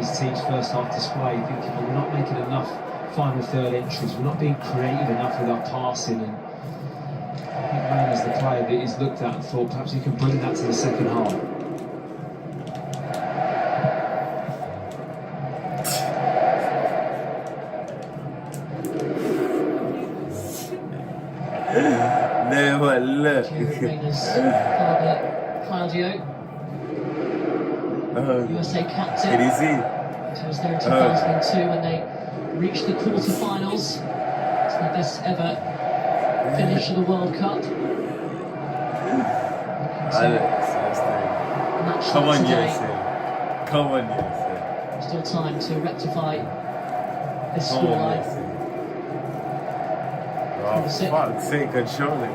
his team's first half display, thinking, well, we're not making enough final third entries, we're not being creative enough with our passing, and I think Mann is the player that he's looked at and thought perhaps he can bring that to the second half. No, but look. Claudio, USA captain. Did you see? It was there in 2002 when they reached the quarterfinals. It's their best ever finish of the World Cup. Come on, USA. Come on, USA. Still time to rectify this scoreline. Oh, fuck's sake, surely.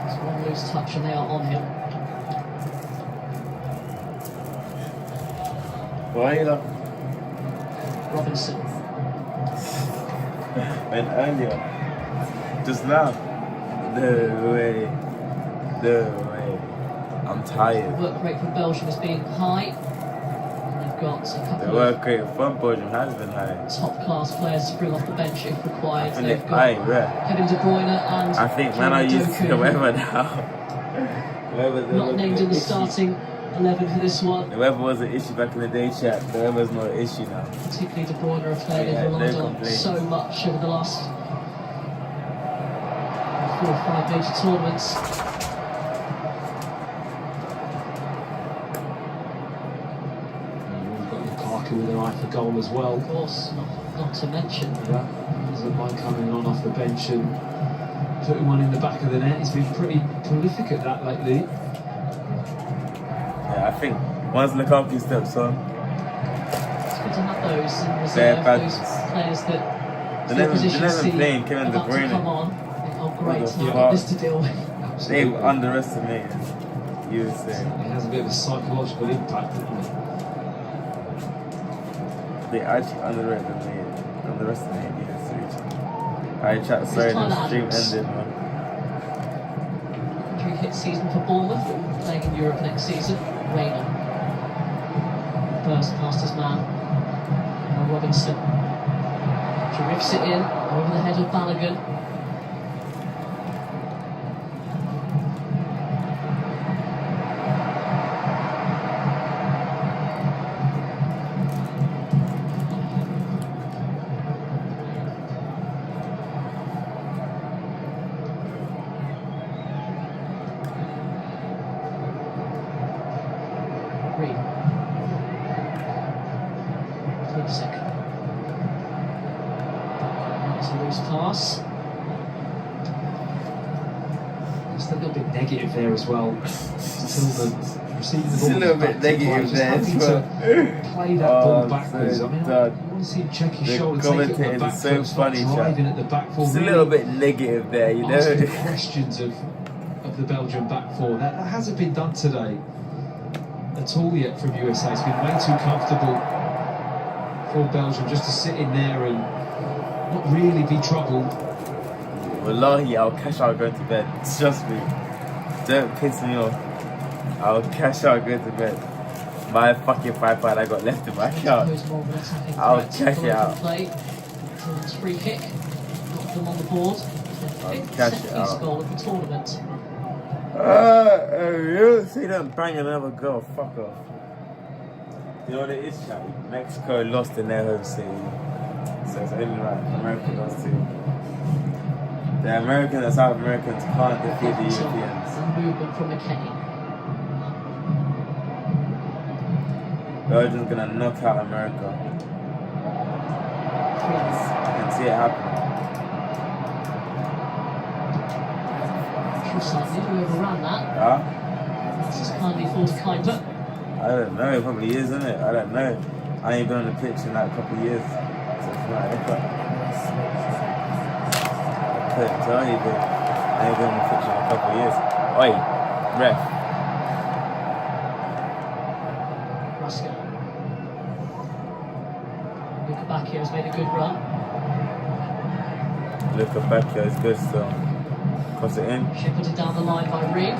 It's one loose touch and they are on him. Why Robinson. And earlier. Just now. No way. No way. I'm tired. The work rate from Belgium has been high. Got a couple the work rate from Belgium has been high. Top class players to bring off the bench if required. They've got Kevin De Bruyne and I think man I used to whoever now. Not named in the starting 11 for this one. The weather was an issue back in the day, chat. The weather's not an issue now. Particularly De Bruyne, a player they've relied on so much over the last 4 or 5 major tournaments. With an eye for goal as well. Of course, not to mention. Yeah, doesn't mind coming on off the bench and putting one in the back of the net. He's been pretty prolific at that lately. Yeah, I think once Lukaku steps on, it's good to have those in reserve, those players that they're never playing Kevin De Bruyne. Come on, oh great, I've got this to deal with. They've underestimated USA. It has a bit of a psychological impact, doesn't it? They actually underestimated USA. Alright, chat, sorry, the stream ended, man. Injury hit season for Bournemouth, but will be playing in Europe next season. Rayner. Burst past his man. Now Robinson. Drifts it in over the head of Balogun. It's a loose pass. Just a little bit negative there as well. Until receiving the ball. It's a little bit negative there as well. Play that ball backwards. I mean, I want to see him check his shoulder, take it at the back so funny, driving at the back four. It's a little bit negative there, you know. Asking questions of the Belgian back four. That hasn't been done today at all yet from USA. It's been way too comfortable for Belgium just to sit in there and not really be troubled. Wallahi, I'll cash out going to bed. Trust me. Don't piss me off. I'll cash out going to bed. My fucking 5 I got left in my account. I'll cash it out. Free kick. Got them on the board. I'll cash it out. Goal of the tournament. You see them bang another goal. Fuck off. You know what it is, chat? Mexico lost in their home city. So it's only right. America lost too. The Americans and South Americans can't defeat the Europeans. And movement from McKennie. Belgium's gonna knock out America. You can see it happen. Slightly, we overran that. Huh? This is kindly for Kinder. I don't know, it probably is, isn't it? I don't know. I ain't been on the pitch in like a couple of years. So it's not I couldn't tell you, but I ain't been on the pitch in a couple of years. Oi, ref. Ruska. Luca Bacchio has made a good run. Luca Bacchio is good still. Cross it in. Shepherded down the line by Reed.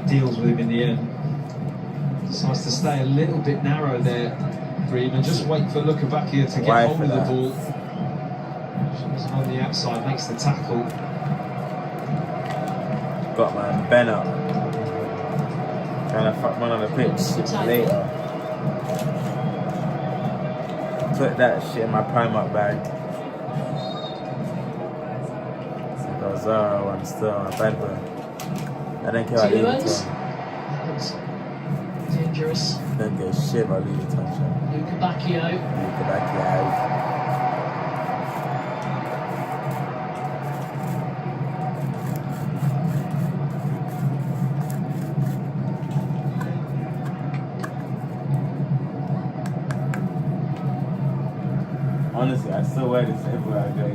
deals with him in the end. Decides to stay a little bit narrow there, Bream, and just wait for Lukebakio to get hold of the ball. She's on the outside, makes the tackle. Got man, Ben up. Trying to fuck man on the pitch later. Put that shit in my Primark bag. Because I'm still on a bad one. I don't care about Louis Vuitton. Dangerous. Don't give a shit about Louis Vuitton. Lukebakio. Honestly, I still wear this everywhere I go.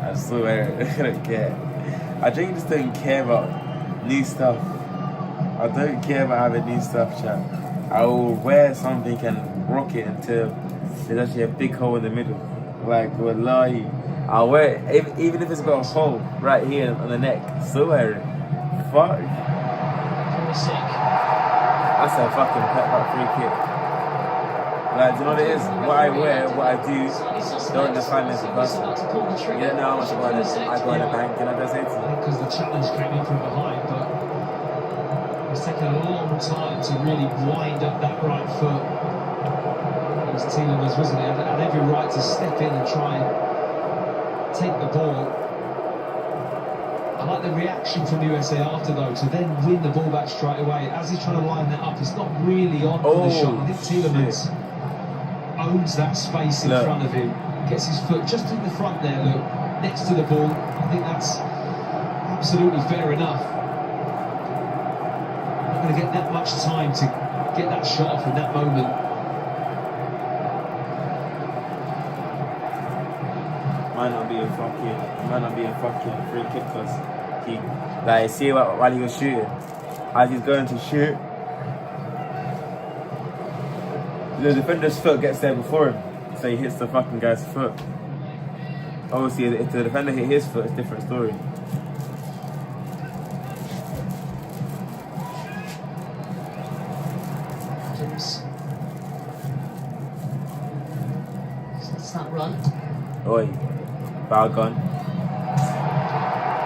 I still wear it. I don't care. I think just don't care about new stuff. I don't care about having new stuff, chat. I will wear something and rock it until there's actually a big hole in the middle. Like, wallahi. I'll wear it, even if it's got a hole right here on the neck. Still wear it. Fuck. That's a fucking pet rock free kick. Like, do you know what it is? What I wear, what I do, don't define me as a person. You don't know how much I go in the bank, and I just say to you. Because the challenge came in from behind, but it's taken a long time to really wind up that right foot. It was Tielemans, wasn't it? Had every right to step in and try and take the ball. I like the reaction from USA after, though, to then win the ball back straight away. As he's trying to line that up, it's not really on for the shot. I think Tielemans owns that space in front of him, gets his foot just in the front there, look, next to the ball. I think that's absolutely fair enough. Not going to get that much time to get that shot off in that moment. Might not be a fucking free kick because he, like, see while he was shooting, as he's going to shoot, the defender's foot gets there before him, so he hits the fucking guy's foot. Obviously, if the defender hit his foot, it's a different story. That's that run. Oi, foul gone.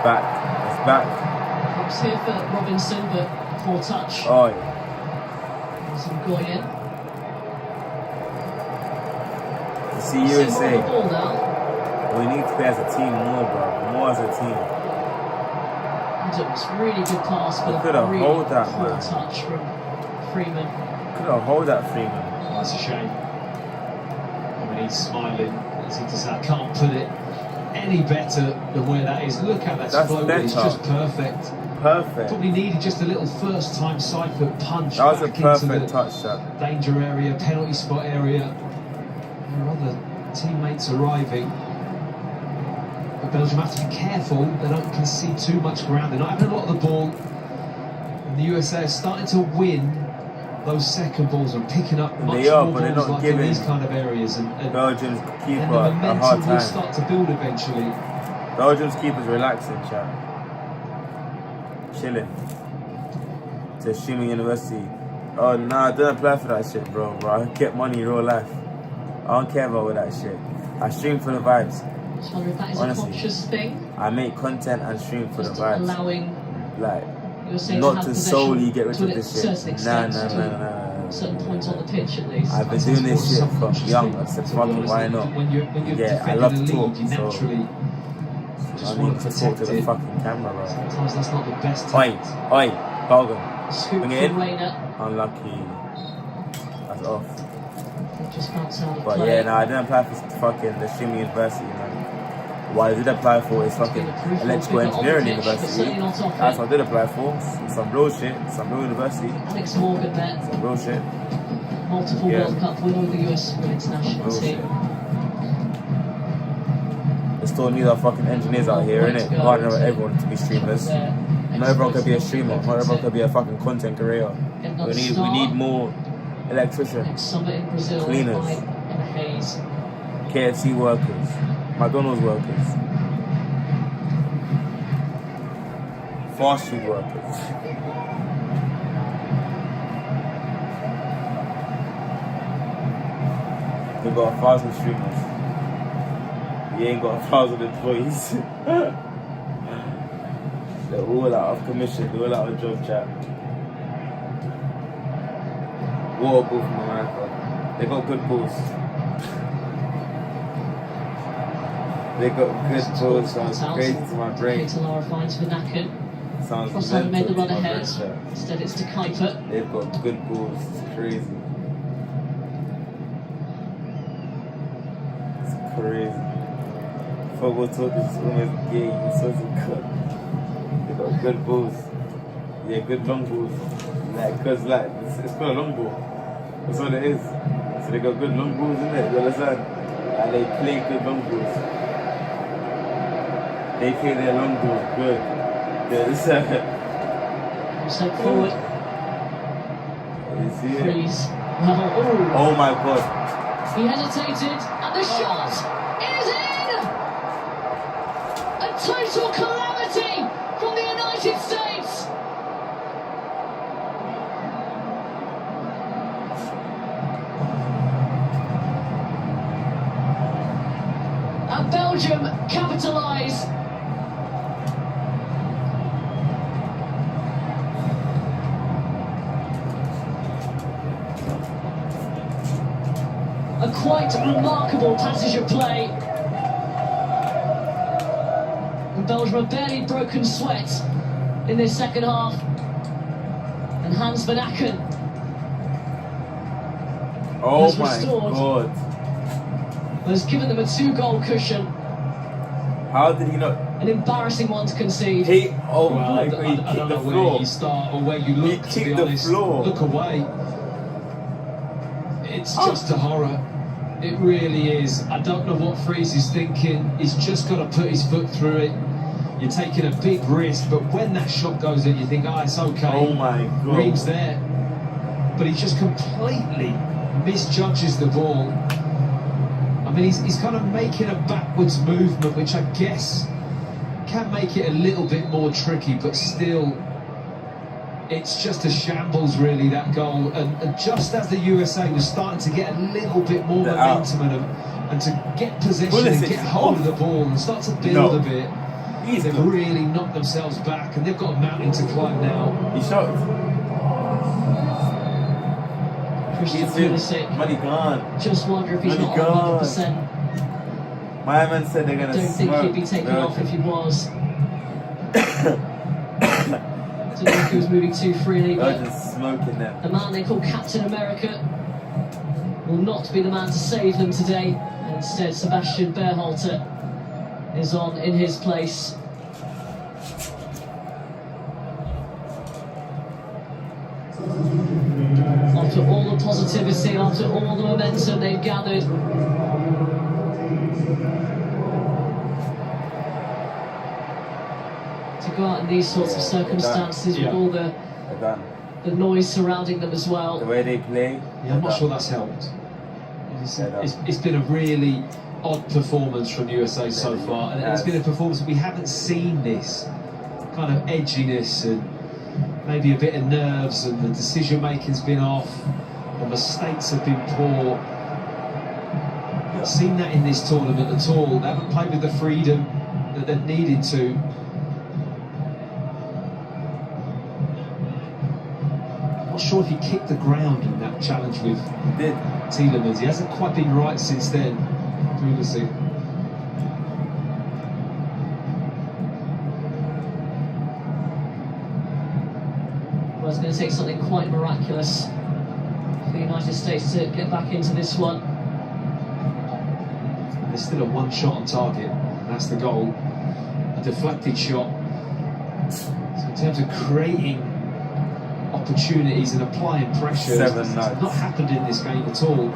Back, it's back. Cross here for Robinson, but poor touch. Oi. Goyen. See USA. Ball now. We need to play as a team more, bro. More as a team. Adams, really good pass, but could have really hold that, poor man. touch from Freeman. Could have hold that Freeman. Oh, that's a shame. I mean, he's smiling as he just I can't put it any better than where that is. Look how that's floated. It's just perfect. Perfect. Probably needed just a little first-time side foot punch. That was a back perfect into the touch shot. danger area, penalty spot area. There are other teammates arriving. But Belgium have to be careful. They don't concede too much ground. They're not having a lot of the ball. And the USA are starting to win those second balls and picking up much more balls like in these kind of areas. And Belgium's keeper and the a momentum hard will time. start to build eventually. Belgium's keeper's relaxing, chat. Chilling. To Shima University. Oh nah, I don't apply for that shit, bro. I get money in real life. I don't care about all that shit. I stream for the vibes. Just wonder if that is Honestly, a conscious thing. I make content and stream for Just the vibes. Allowing Like, USA not to to solely get rid to of a this shit. certain Nah. extent, to a certain point on the pitch at least. I've been doing this shit from young. I said, fuck it, why not? When you're Yeah, I defending love a to lead, talk, you so naturally just I want need to to talk protect to the it. fucking camera, bro. Sometimes that's not the best Oi, tact. Belgium. Scoop Bring it from in. Reina. Unlucky. That's off. They just bounce out of But play. yeah, nah, I didn't apply for fucking the Shima University, man. What I did apply for is fucking electrical engineering university. That's what I did apply for. Some real shit, some real university. Alex Morgan there, Some real shit. multiple World Cup winner with the US women's national Real team. shit. They still need our fucking engineers out here, innit? Partner with everyone to be streamers. Not everyone could be a streamer. Not everyone could be a fucking content creator. We need more electricians, Next summer in Brazil, cleaners, White in the haze. KFC workers, McDonald's workers. fast food workers. They've got 1,000 streamers. You ain't got 1,000 employees. They're all out of commission, they're all out of job chat. Water ball from America. They got good balls. They got good balls, sounds crazy to my brain. Lara finds Vanaken. Sounds Crosshaven made the run mental to my ahead. brain. Instead, it's to Kuiper. They've got good balls, it's crazy. It's crazy. Football talk is almost gay, it's so good. They got good balls. Yeah, good long balls. Like, cause like, it's called a long ball. That's what it is. So they got good long balls in there, you understand? And they play good long balls. They play their long balls good. You understand? Step forward. You see it? Freeze. Well, Oh my god. he hesitated, and the shot is in! A total calamity from the United States! And Belgium capitalise. A quite remarkable passage of play. And Belgium have barely broken sweat in this second half. And Hans Vanaken Oh has my restored. god. has given them a 2-goal cushion. How did he not? An embarrassing one to concede. Oh Well, my I god, he don't kicked know the where floor. you start or where you look, to kicked be the honest. floor. Look away. It's just a horror. It really is. I don't know what Freeze is thinking. He's just got to put his foot through it. You're taking a big risk, but when that shot goes in, you think, it's okay. Oh my god. Ream's there. But he just completely misjudges the ball. I mean, he's kind of making a backwards movement, which I guess can make it a little bit more tricky, but still, it's just a shambles, really, that goal. And just as the USA was starting to get a little bit more momentum and to get possession and get hold of the ball and start to build a bit, they've really knocked themselves back, and they've got a mountain to climb now. He shot. Christian He's in. Pulisic. Money gone. Just wonder if he's Money not gone. 100%. My man said they're gonna Don't think smoke. he'd be taken off if he was. Didn't think he was moving too freely, They're but just smoking them. the man they call Captain America will not be the man to save them today. And instead, Sebastian Berhalter is on in his place. After all the positivity, after all the momentum they've gathered, to go out in these sorts of circumstances with all They're done. the noise surrounding them as The well. way they play. Yeah, I'm not sure that's helped. It's been a really odd performance from USA so far, and it's been a performance we haven't seen this kind of edginess and maybe a bit of nerves, and the decision making's been off, the mistakes have been poor. Not seen that in this tournament at all. They haven't played with the freedom that they've needed to. Not sure if he kicked the ground in that challenge with Tielemans. He hasn't quite been right since then. Pulisic. Well, it's going to take something quite miraculous for the United States to get back into this one. There's still a one shot on target, and that's the goal. A deflected shot. So in terms of creating opportunities and applying pressure, it's not happened in this game at all.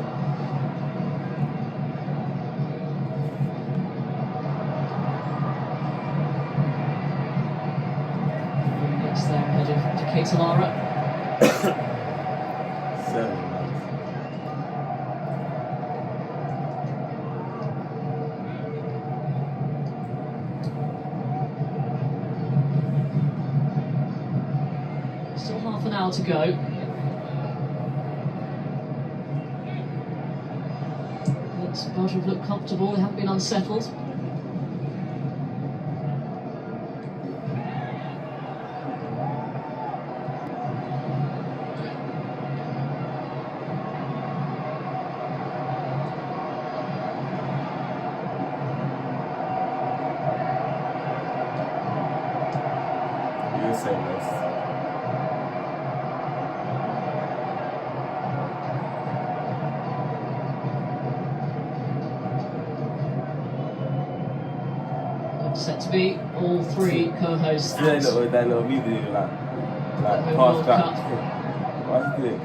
Next there, ahead of Lara. 7 nuts. now to go. But Belgium look comfortable, they haven't been unsettled. Say this. Set to be all three co-hosts. That little video, like World pass back. Cup. What's it?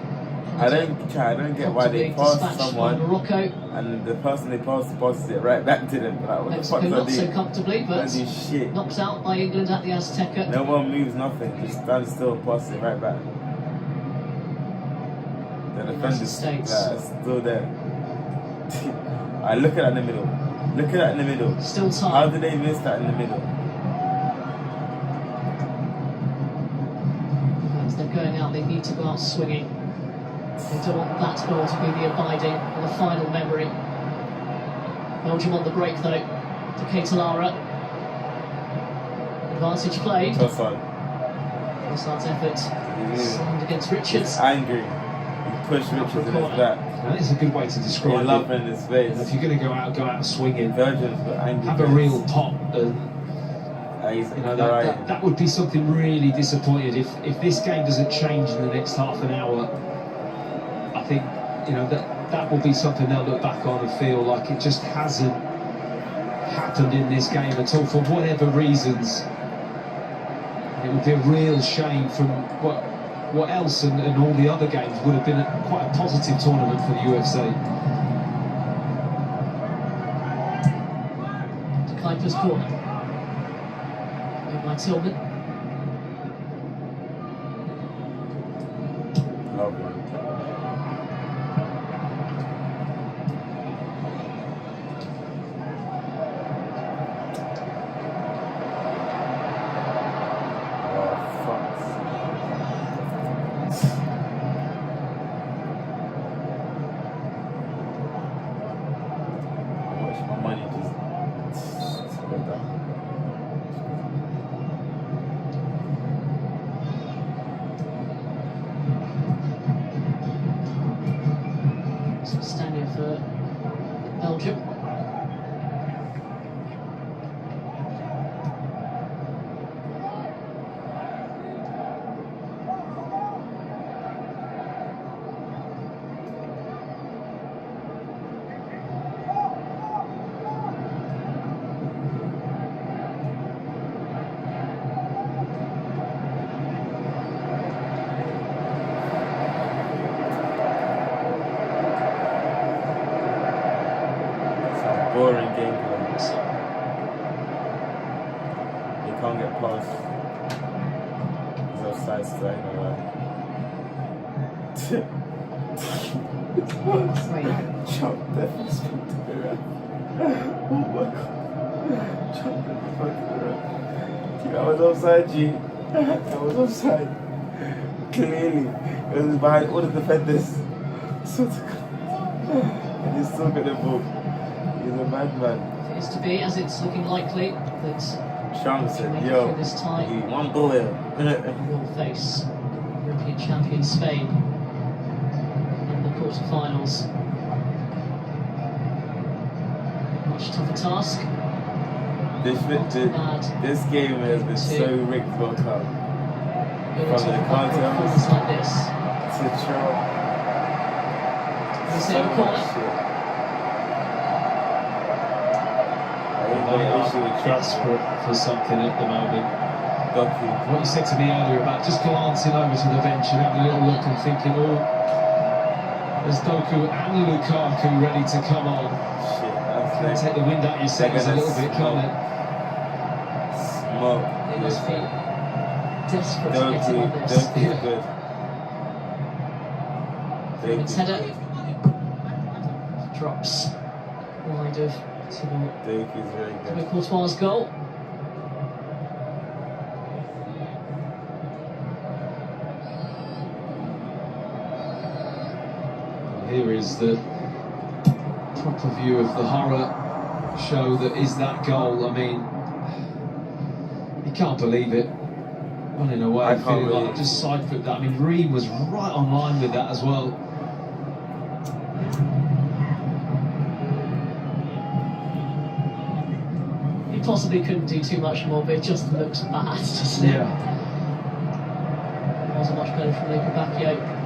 I don't get why they pass someone Morocco. and the person they passes it right back to them. Like, what the fuck Mexico do I not do? so comfortably, but do shit. knocked out by England at the Azteca. No one moves, nothing. Just stand still, pass it right back. The defender's still there. I look at that in the middle. Look at that in the middle. Still time. How did they miss that in the middle? As they're going out, they need to go out swinging. They don't want that goal to be the abiding or the final memory. Belgium on the break though. To Ketelara. Advantage played. Toss on. Trossard's effort. Slammed against Richards. He's angry. He pushed Richards in his back. That is a good way to describe He loved in his face. If you're going to go out swinging. Belgians were angry. Have a real pop. And, you know, that would be something really disappointing if this game doesn't change in the next half an hour. I think that will be something they'll look back on and feel like it just hasn't happened in this game at all for whatever reasons. It would be a real shame from what else and all the other games would have been quite a positive tournament for the UFC. To Kuiper's corner. Made by Tillman. Love one. For Belgium. Boring gameplay. You can't get past. There's offside still, I know that. Chop definitely spoke to the ref. Oh my god. Chop definitely spoke to the ref. I was offside, G. I was offside. Clearly. It was behind all the defenders. So to God. And he's still got the ball. He's a madman. Appears to be, as it's looking likely, that Sean said, through yo, this time, one boil. will face European champion Spain in the quarterfinals. Much tougher task. This game has been so rigged World Cup. From the cartels like this. To Trump. So much shit. They are desperate for something at the moment. What you said to me earlier about just glancing over to the bench and having a little look and thinking, oh, there's Doku and Lukaku ready to come on. Shit, Can take the wind out of your sails a little bit, can't it? Smoke. They must be desperate to get in on this. Doku's good. Its header drops wide of Doku's very good. Courtois' goal. Here is the proper view of the horror show that is that goal. I mean, you can't believe it. Running away, I can't feeling believe like just side-foot that. I mean, Ream was right on line with that as well. He possibly couldn't do too much more, but it just looks bad, doesn't it? Yeah. It wasn't much better from Luca Bacchio.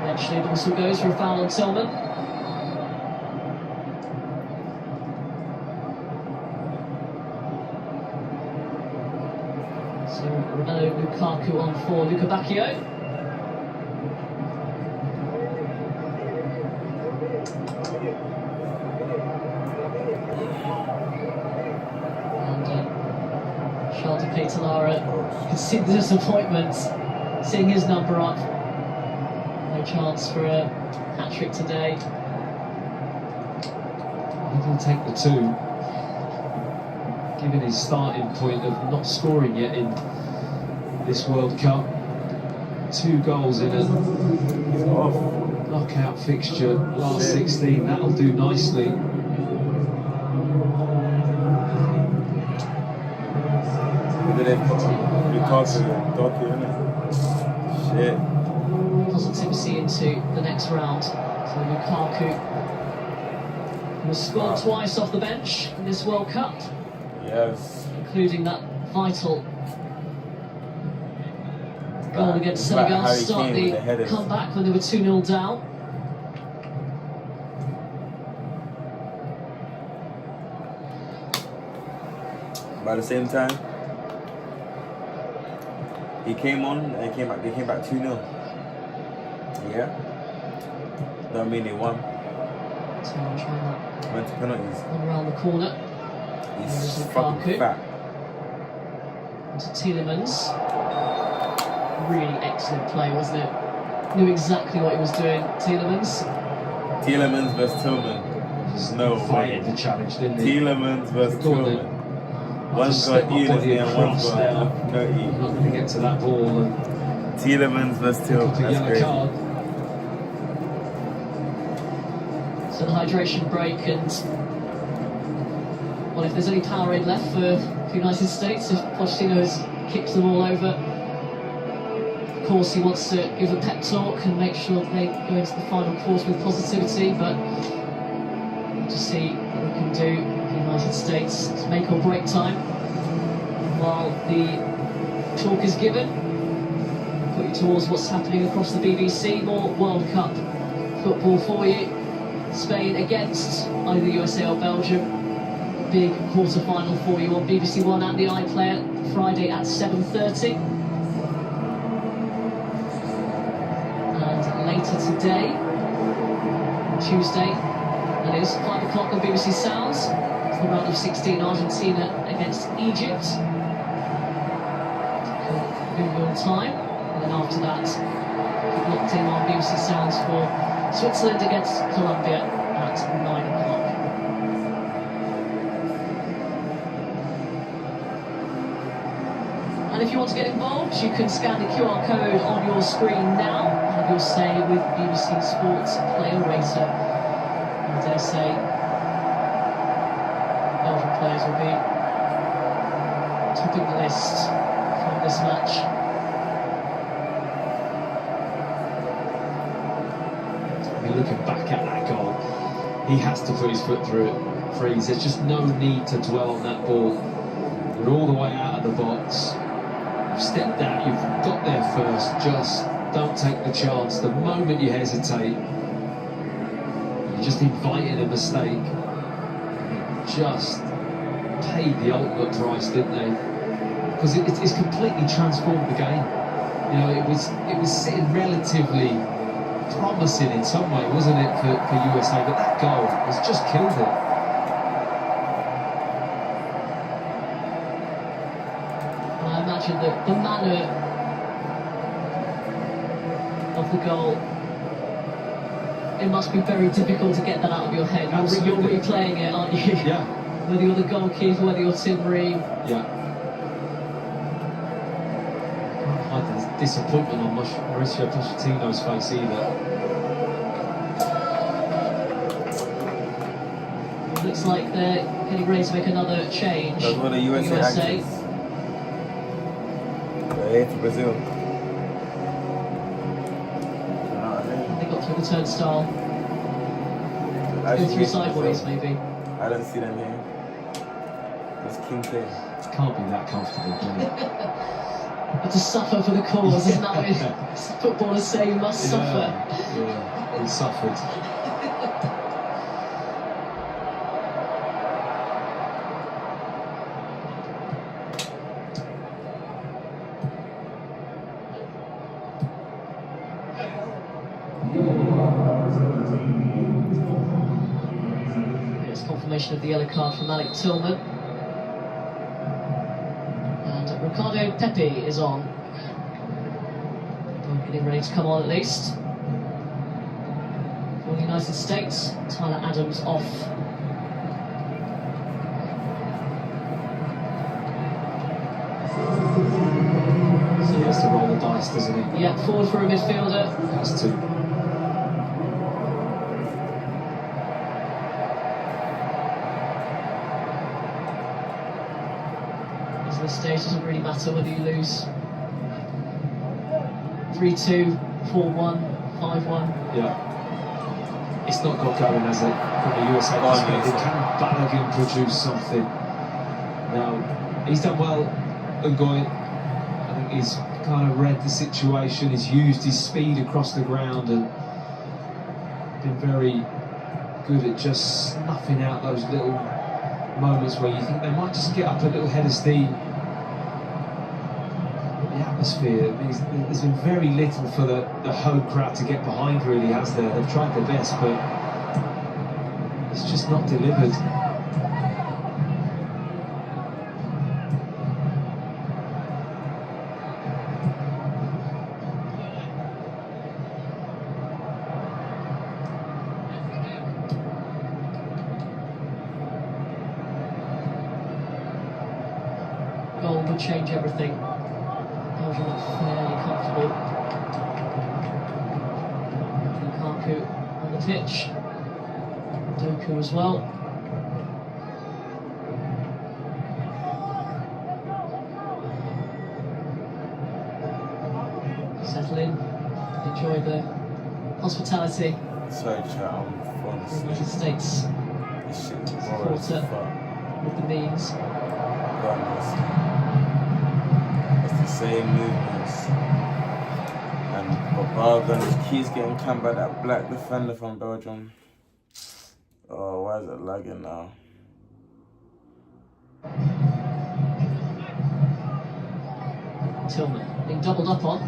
Eventually, it also goes for a foul on Tillman. So Romelu Lukaku on for Luca Bacchio. And Charles de Ketelara, you can see the disappointment, seeing his number up. No chance for a hat-trick today. He can take the two, given his starting point of not scoring yet in this World Cup. 2 goals in a knockout fixture, last 16, that'll do nicely. Shit. Positivity into the next round. So Lukaku was scored twice off the bench in this World Cup, Yes. including that vital goal against It's like Senegal to Harry start Kane the with the headers. comeback when they were 2-0 down. By the same time, he came on and they came back 2-0. Yeah? Don't mean they won. So I'm trying that Went to penalties. one around the corner. He's There's fucking Lukaku. fat. Into Tielemans. Really excellent play, wasn't it? Knew exactly what he was doing, Tielemans. Tielemans versus Tillman. There's no way. Fighting the challenge, didn't he? Tielemans versus Go on Tillman. then. One's Just got step my E in his body name, one's across got now. no I'm E. not going to get to that ball and Tielemans versus pick Tillman. up a That's yellow crazy. card. So the hydration break, and well, if there's any Powerade left for the United States, if Pochettino has kicked them all over, of course he wants to give a pep talk and make sure that they go into the final quarter with positivity, but we'll just see what we can do for the United States. It's make or break time. While the talk is given, put you towards what's happening across the BBC. More World Cup football for you. Spain against either USA or Belgium. Big quarter-final for you on BBC One and the iPlayer, Friday at 7:30. And later today, Tuesday, that is 5 o'clock on BBC Sounds. It's the round of 16, Argentina against Egypt. Google time, and then after that, keep locked in on BBC Sounds for Switzerland against Colombia at 9 o'clock. And if you want to get involved, you can scan the QR code on your screen now and have your say with BBC Sports Player Rater. And I dare say, Belgian players will be topping the list from this match. Looking back at that goal, he has to put his foot through it. Freeze. There's just no need to dwell on that ball. You're all the way out of the box. You've stepped out. You've got there first. Just don't take the chance. The moment you hesitate, you're just inviting a mistake. Just paid the ultimate price, didn't they? Because it's completely transformed the game. You know, it was sitting relatively promising in some way, wasn't it, for USA? But that goal has just killed it. imagine the manner of the goal. It must be very difficult to get that out of your head. You're replaying it, aren't you? Yeah. Whether you're the goalkeeper, whether you're Tim Ream. Yeah. Can't hide the disappointment on Mauricio Pochettino's face either. Looks like they're getting ready to make another change. That's what the USA actors. They're here to Brazil. They got through the turnstile. Go through sideways, maybe. I don't see them here. It's King K. It can't be that comfortable, can it? But to suffer for the cause, isn't that what footballers say? You must suffer. Yeah, he suffered. Here's confirmation of the yellow card from Alec Tillman. And Ricardo Pepe is on. Getting ready to come on at least. For the United States, Tyler Adams off. So he has to roll the dice, doesn't he? Yeah, forward for a midfielder. Has to. At this stage, doesn't really matter whether you lose 3-2, 4-1, 5-1. Yeah. It's not got going, has it? From the USA perspective, can Balogun produce something? Now, he's done well, Ngoy. I think he's kind of read the situation, he's used his speed across the ground and been very good at just snuffing out those little moments where you think they might just get up a little head of steam. The atmosphere, there's been very little for the home crowd to get behind, really, has there? They've tried their best, but it's just not delivered. Goal would change everything. Belgium look fairly comfortable. Lukaku on the pitch. Doku as well. Settle in, enjoy the hospitality Sorry, chat, I'm falling of the United asleep. States This shit is boring as supporter fuck. with the means. Goodness. It's the same movements. And Bargan keeps getting camped by that black defender from Belgium. Oh, why is it lagging now? Tillman being doubled up on.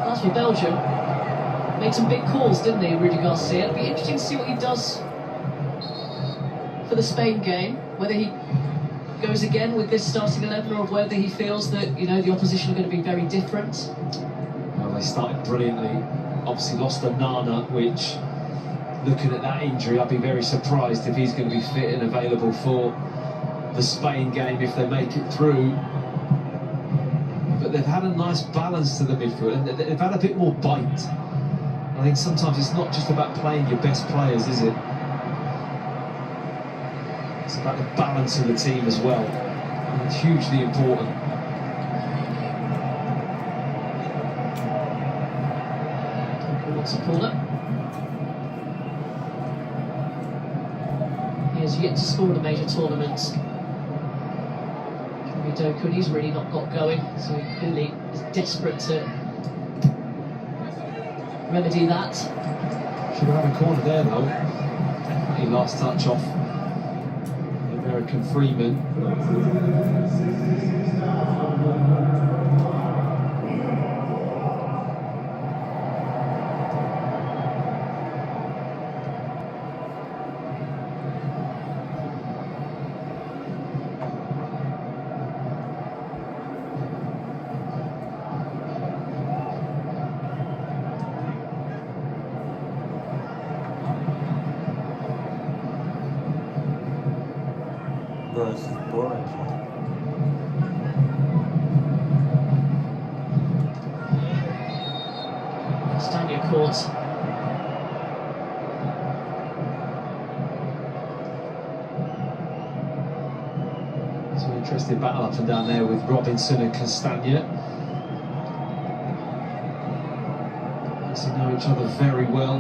That's for Belgium. Made some big calls, didn't he, Rudy Garcia? It'll be interesting to see what he does for the Spain game. Whether he goes again with this starting 11 or whether he feels that, you know, the opposition are going to be very different. Well, they started brilliantly. Obviously lost Nana, which, looking at that injury, I'd be very surprised if he's going to be fit and available for the Spain game if they make it through. But they've had a nice balance to the midfield, and they've had a bit more bite. I think sometimes it's not just about playing your best players, is it? It's about the balance of the team as well, and it's hugely important. What's a corner? He has yet to score in a major tournament. Doku, and he's really not got going, so he clearly is desperate to remedy that. Should have had a corner there though. Definitely last touch off the American Freeman. Bro, it's just boring. Stania caught. It's an interesting battle up and down there with Robinson and Castagna. They know each other very well.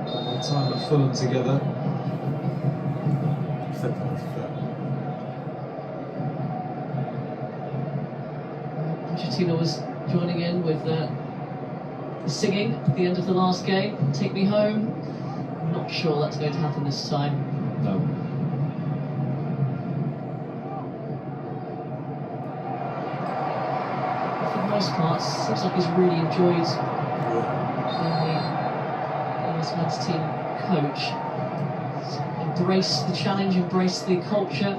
Their time at Fulham together. Pochettino was joining in with the singing at the end of the last game. Take me home. I'm not sure that's going to happen this time. No. For the most part, seems like he's really enjoyed being the US men's team coach. Embrace the challenge, embrace the culture.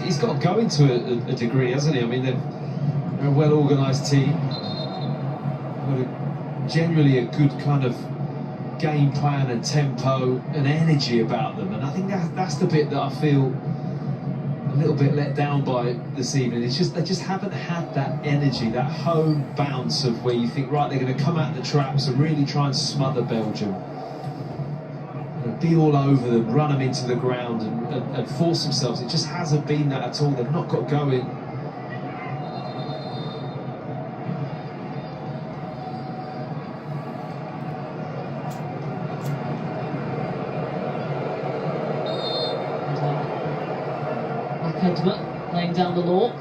He's got going to a degree, hasn't he? I mean, they're a well-organised team. Got generally a good kind of game plan and tempo and energy about them. And I think that's the bit that I feel a little bit let down by this evening. It's just they just haven't had that energy, that home bounce of where you think, right, they're going to come out the traps and really try and smother Belgium. Be all over them, run them into the ground and force themselves. It just hasn't been that at all. They've not got going. Backhandman laying down the law.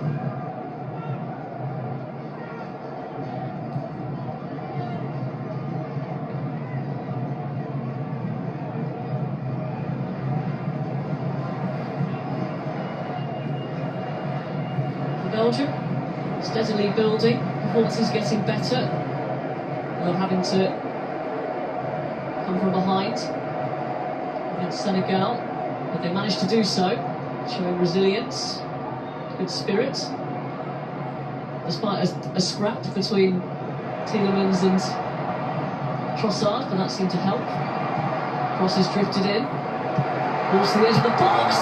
Belgium, steadily building, performances getting better. They're having to come from behind against Senegal, but they managed to do so, showing resilience, good spirit, despite a scrap between Tielemans and Trossard, but that seemed to help. Crosses drifted in, balls to the edge of the box.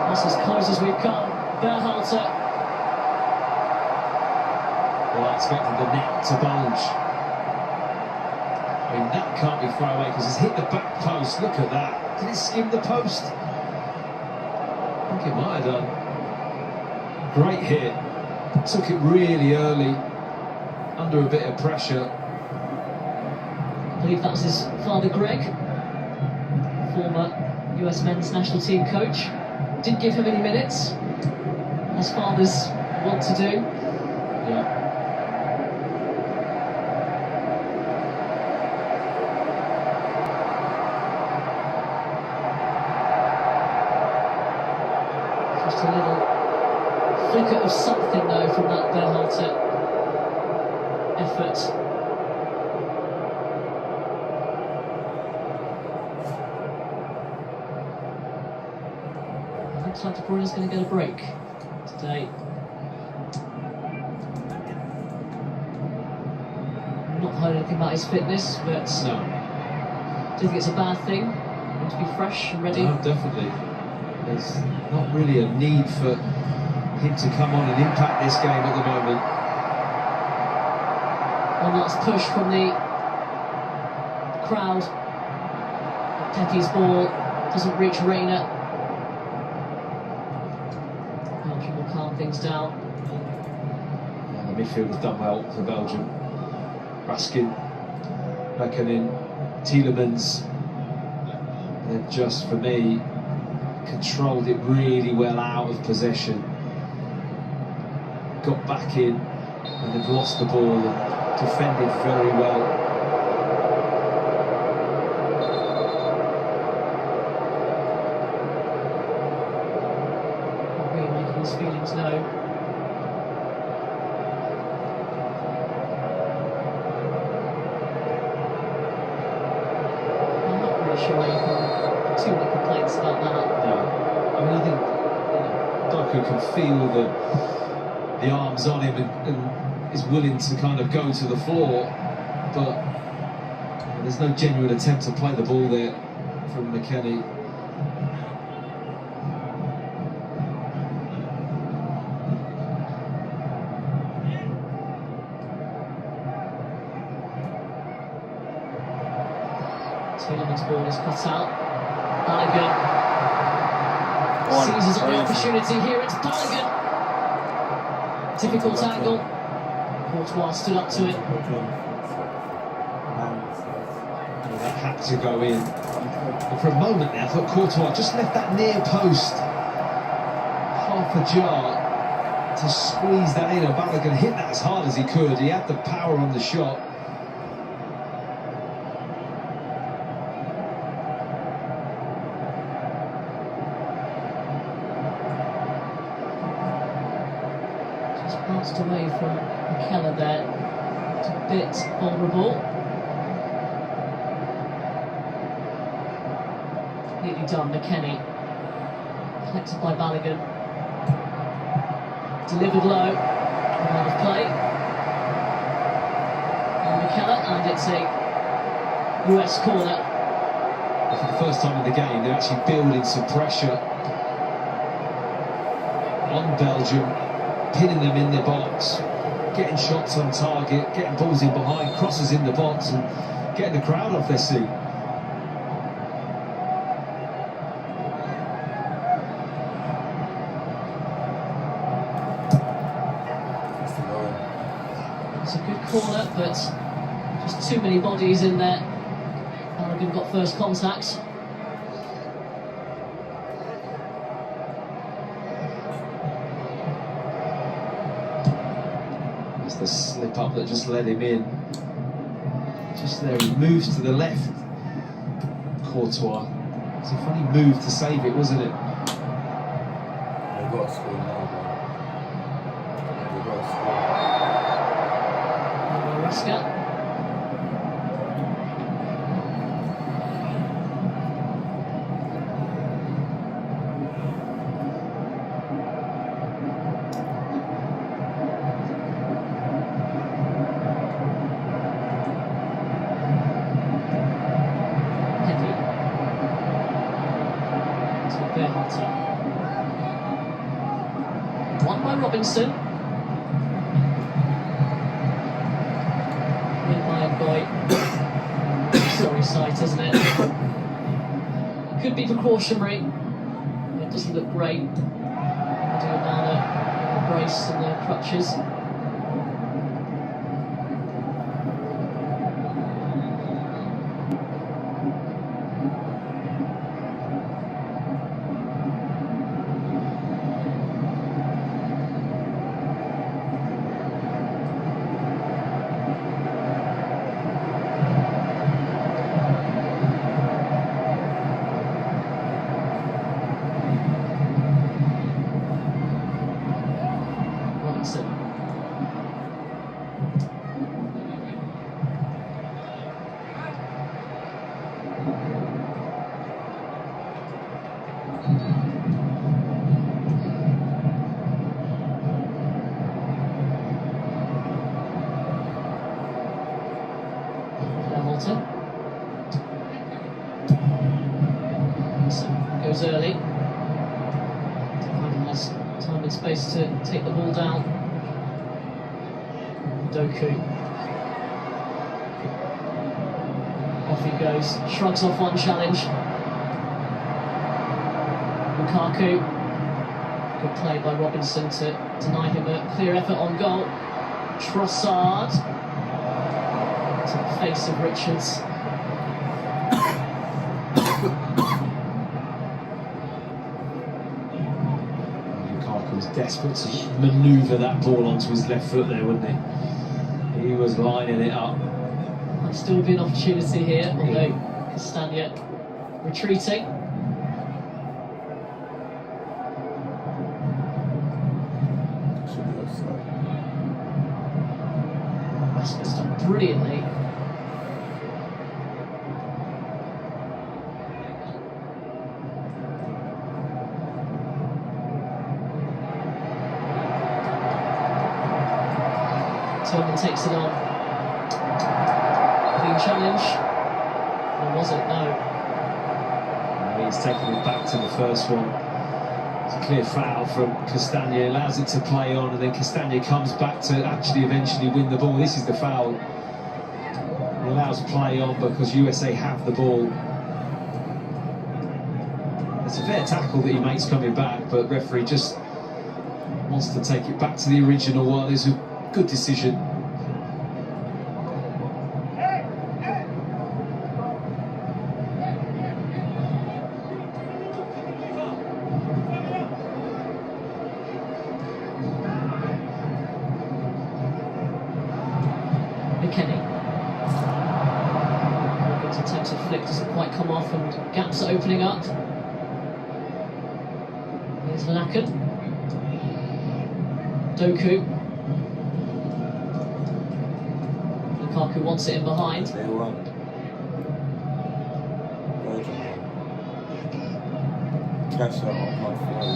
That's as close as we've come. Berhalter. Well, I expected the net to bulge. I mean, that can't be thrown away because it's hit the back post. Look at that. Did it skim the post? I think it might have done. Great hit. Took it really early, under a bit of pressure. I believe that was his father, Greg, former US men's national team coach. Didn't give him any minutes, as fathers want to do. Yeah. Just a little flicker of something, though, from that Berhalter effort. Looks like De Bruyne's going to get a break today. Not heard anything about his fitness, but No. I don't think it's a bad thing. Want to be fresh and ready. No, definitely. There's not really a need for him to come on and impact this game at the moment. One last push from the crowd. Pepe's ball doesn't reach Reina. Belgium will calm things down. Yeah, the midfield has done well for Belgium. Raskin, Beckonen, Tielemans. They've just, for me, controlled it really well out of possession. Got back in and they've lost the ball and defended very well. Really making his feelings known. I'm not really sure you can too many complaints about that. No. I mean, I think Doku can feel the arms on him and is willing to kind of go to the floor, but There's no genuine attempt to play the ball there from McKennie. Tielemans' ball is cut out. Balogun seizes on the opportunity here. It's Balogun. Difficult angle. Courtois stood up to it. That had to go in. And for a moment there, I thought Courtois just left that near post half ajar to squeeze that in. And Balogun hit that as hard as he could. He had the power on the shot. Bounced away from McKenna there. It's a bit vulnerable. Nearly done, McKennie. Collected by Balogun. Delivered low. Out of play. And McKenna, and it's a US corner. For the first time in the game, they're actually building some pressure on Belgium, pinning them in the box, getting shots on target, getting balls in behind, crosses in the box, and getting the crowd off their seat. It's a good corner, but just too many bodies in there. Balogun got first contact. The slip up that just led him in. Just there, he moves to the left. Courtois. It's a funny move to save it, wasn't it? They've got to score now, bro. They've got to score. Raska. One by Robinson. Mid-line boy. Sorry sight, isn't it? Could be precautionary. It doesn't look great. Doing down a brace and the crutches. Hamilton. So goes early. Has time and space to take the ball down. Doku. Off he goes, shrugs off one challenge. Lukaku. Good play by Robinson to deny him a clear effort on goal. Trossard. To the face of Richards. Lukaku was desperate to manoeuvre that ball onto his left foot there, wasn't he? He was lining it up. Might still be an opportunity here, although Castagna retreating. Raska's done brilliantly. Tillman takes it on. Clean challenge. Or was it? No. And he's taking it back to the first one. It's a clear foul from Castagna, allows it to play on, and then Castagna comes back to actually eventually win the ball. This is the foul. He allows play on because USA have the ball. It's a fair tackle that he makes coming back, but referee just wants to take it back to the original one. It's a good decision. McKennie. Morgan's attempted flick doesn't quite come off, and gaps are opening up. Here's Lacken. Doku. Lukaku wants it in behind. They won. Belgium won. Cash out on my phone.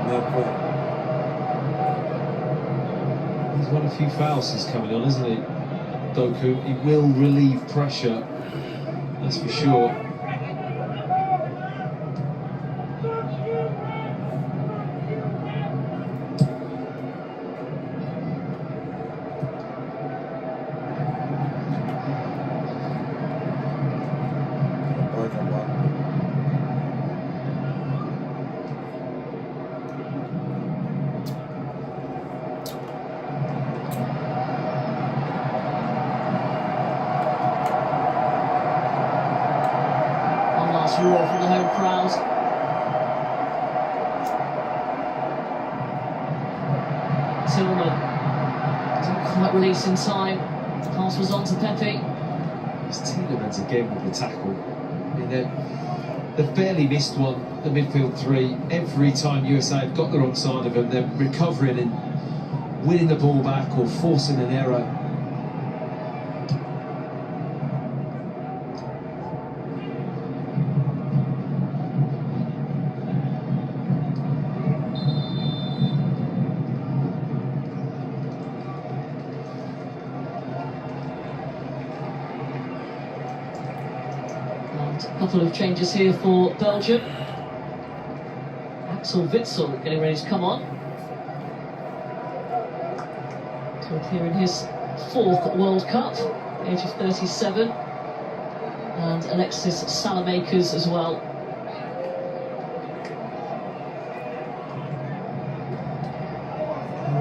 No point. He's won a few fouls since coming on, isn't he? Doku. He will relieve pressure, that's for sure. Roar from the home crowd. Tillman didn't quite release in time. The pass was on to Pepe. It's Tielemans again with the tackle. I mean, they've barely missed one, the midfield three. Every time USA have got the wrong side of them, they're recovering and winning the ball back or forcing an error. A couple of changes here for Belgium. Axel Witsel getting ready to come on to appear in his 4th World Cup, age of 37, and Alexis Salamakers as well.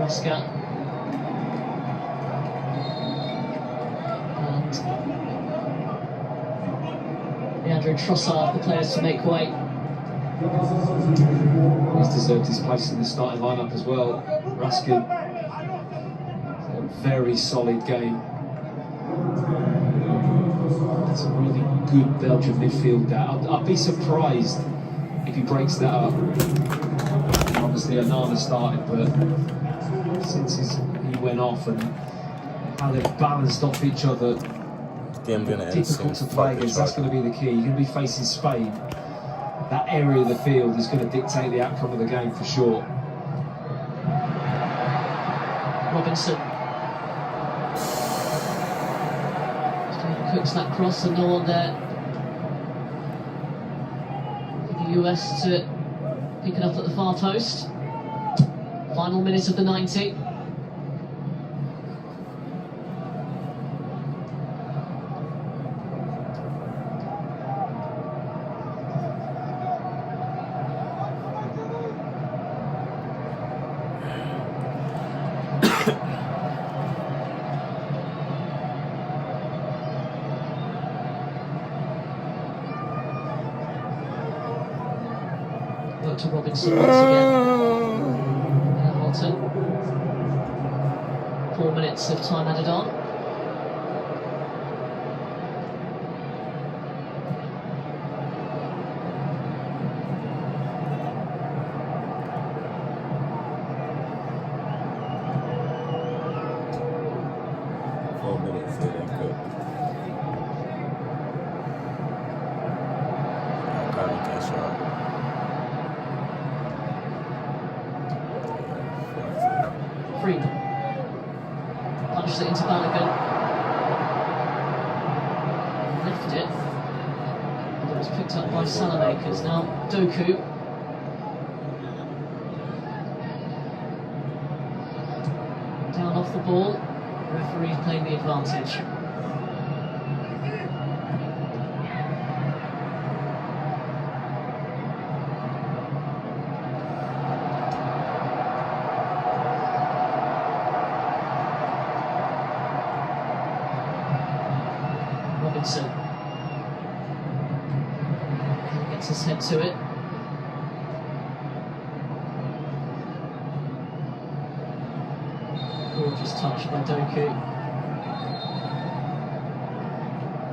Rasca and Leandro Trossard, the players to make way. He's deserved his place in the starting lineup as well. Raskin, a very solid game. That's a really good Belgian midfield there. I'd be surprised if he breaks that up. Obviously Anana started, but since he went off and how they've balanced off each other, difficult to play against. That's going to be the key. You're going to be facing Spain. That area of the field is going to dictate the outcome of the game for sure. Robinson cooks that cross and no one there for the US to pick it up at the far post. Final minute of the 90. To Robinson once again. Hamilton. 4 minutes of time added on. Freeman punched it into Balogun. Picked up by Salamakers. Now Doku. Down off the ball. Referee playing the advantage. Robinson gets his head to it. Gorgeous touch by Doku.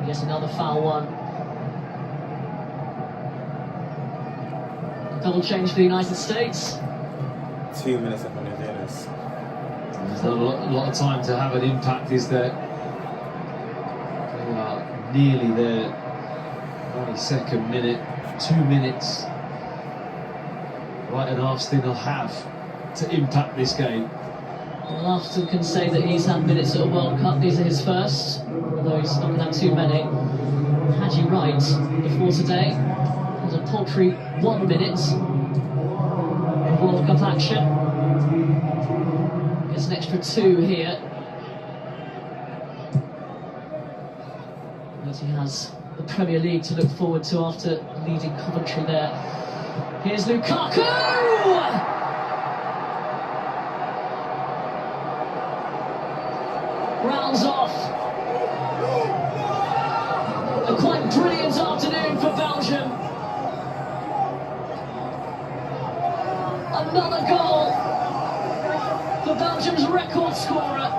Yet another foul one. A double change for the United States. 2 minutes up on the Dennis. There's not a lot of time to have an impact, is there? They are nearly there. 92nd minute, 2 minutes. Right, and Arston will have to impact this game. Well, Afton can say that he's had minutes at a World Cup. These are his first, although he's not going to have too many. Haji Wright, before today, had a paltry 1 minute of World Cup action. Gets an extra 2 here. But he has the Premier League to look forward to after leading Coventry there. Here's Lukaku! Rounds off. A quite brilliant afternoon for Belgium. Another goal for Belgium's record scorer.